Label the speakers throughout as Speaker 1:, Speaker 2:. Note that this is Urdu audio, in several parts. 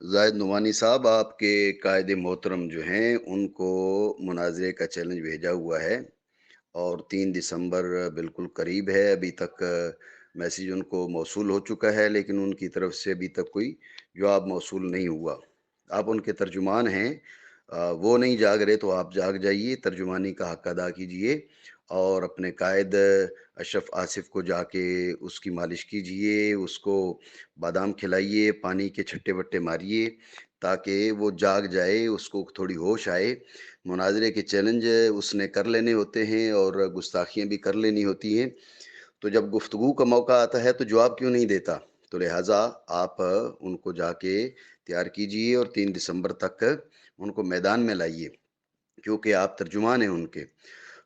Speaker 1: زاہد نعمانی صاحب آپ کے قائد محترم جو ہیں ان کو مناظرے کا چیلنج بھیجا ہوا ہے، اور 3 دسمبر بالکل قریب ہے۔ ابھی تک میسیج ان کو موصول ہو چکا ہے، لیکن ان کی طرف سے ابھی تک کوئی جواب موصول نہیں ہوا۔ آپ ان کے ترجمان ہیں، وہ نہیں جاگ رہے تو آپ جاگ جائیے، ترجمانی کا حق ادا کیجئے اور اپنے قائد اشرف آصف کو جا کے اس کی مالش کیجئے، اس کو بادام کھلائیے، پانی کے چھٹے بٹے ماریے تاکہ وہ جاگ جائے، اس کو تھوڑی ہوش آئے۔ مناظرے کے چیلنج اس نے کر لینے ہوتے ہیں اور گستاخیاں بھی کر لینی ہوتی ہیں، تو جب گفتگو کا موقع آتا ہے تو جواب کیوں نہیں دیتا؟ تو لہٰذا آپ ان کو جا کے تیار کیجئے اور 3 دسمبر تک ان کو میدان میں لائیے، کیونکہ آپ ترجمان ہیں ان کے۔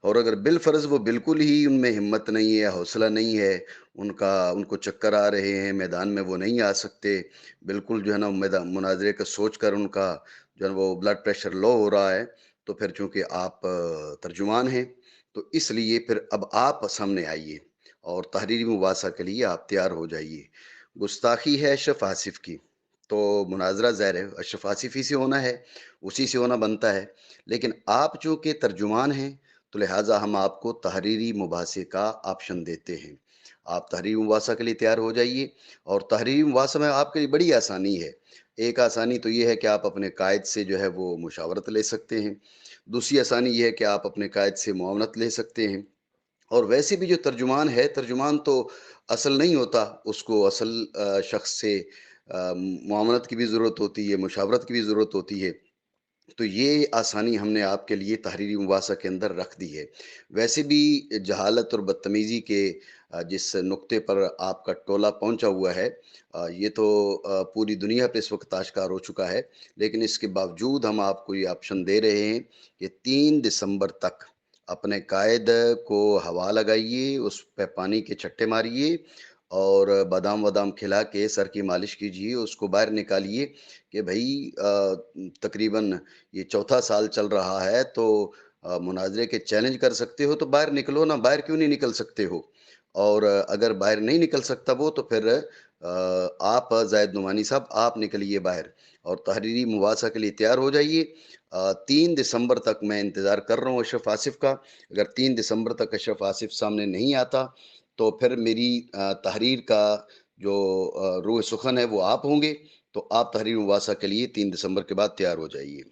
Speaker 1: اور اگر بالفرض وہ بالکل ہی ان میں ہمت نہیں ہے، حوصلہ نہیں ہے، ان کو چکر آ رہے ہیں، میدان میں وہ نہیں آ سکتے، بالکل جو ہے نا مناظرے کا سوچ کر ان کا جو ہے وہ بلڈ پریشر لو ہو رہا ہے، تو پھر چونکہ آپ ترجمان ہیں تو اس لیے پھر اب آپ سامنے آئیے اور تحریری مباحثہ کے لیے آپ تیار ہو جائیے۔ گستاخی ہے اشرف آصف کی، تو مناظرہ ظاہر ہے اشرف آصف ہی سے ہونا ہے، اسی سے ہونا بنتا ہے، لیکن آپ چونکہ ترجمان ہیں تو لہٰذا ہم آپ کو تحریری مباحثے کا آپشن دیتے ہیں۔ آپ تحریری مباحثہ کے لیے تیار ہو جائیے، اور تحریری مباحثہ میں آپ کے لیے بڑی آسانی ہے۔ ایک آسانی تو یہ ہے کہ آپ اپنے قائد سے جو ہے وہ مشاورت لے سکتے ہیں، دوسری آسانی یہ ہے کہ آپ اپنے قائد سے معاونت لے سکتے ہیں، اور ویسے بھی جو ترجمان ہے، ترجمان تو اصل نہیں ہوتا، اس کو اصل شخص سے معاونت کی بھی ضرورت ہوتی ہے، مشاورت کی بھی ضرورت ہوتی ہے، تو یہ آسانی ہم نے آپ کے لیے تحریری مباحثہ کے اندر رکھ دی ہے۔ ویسے بھی جہالت اور بدتمیزی کے جس نقطے پر آپ کا ٹولہ پہنچا ہوا ہے، یہ تو پوری دنیا پہ اس وقت آشکار ہو چکا ہے، لیکن اس کے باوجود ہم آپ کو یہ آپشن دے رہے ہیں کہ 3 دسمبر تک اپنے قائد کو ہوا لگائیے، اس پہ پانی کے چھٹے ماریے اور بادام وادام کھلا کے سر کی مالش کیجیے، اس کو باہر نکالیے کہ بھائی تقریباً یہ چوتھا سال چل رہا ہے، تو مناظرے کے چیلنج کر سکتے ہو تو باہر نکلو نا، باہر کیوں نہیں نکل سکتے ہو؟ اور اگر باہر نہیں نکل سکتا وہ، تو پھر آپ زاہد نعمانی صاحب آپ نکلیے باہر اور تحریری مباحثہ کے لیے تیار ہو جائیے۔ 3 دسمبر تک میں انتظار کر رہا ہوں اشرف آصف کا۔ اگر 3 دسمبر تک اشرف آصف سامنے نہیں آتا تو پھر میری تحریر کا جو روح سخن ہے وہ آپ ہوں گے، تو آپ تحریر مباحثہ کے لیے 3 دسمبر کے بعد تیار ہو جائیے۔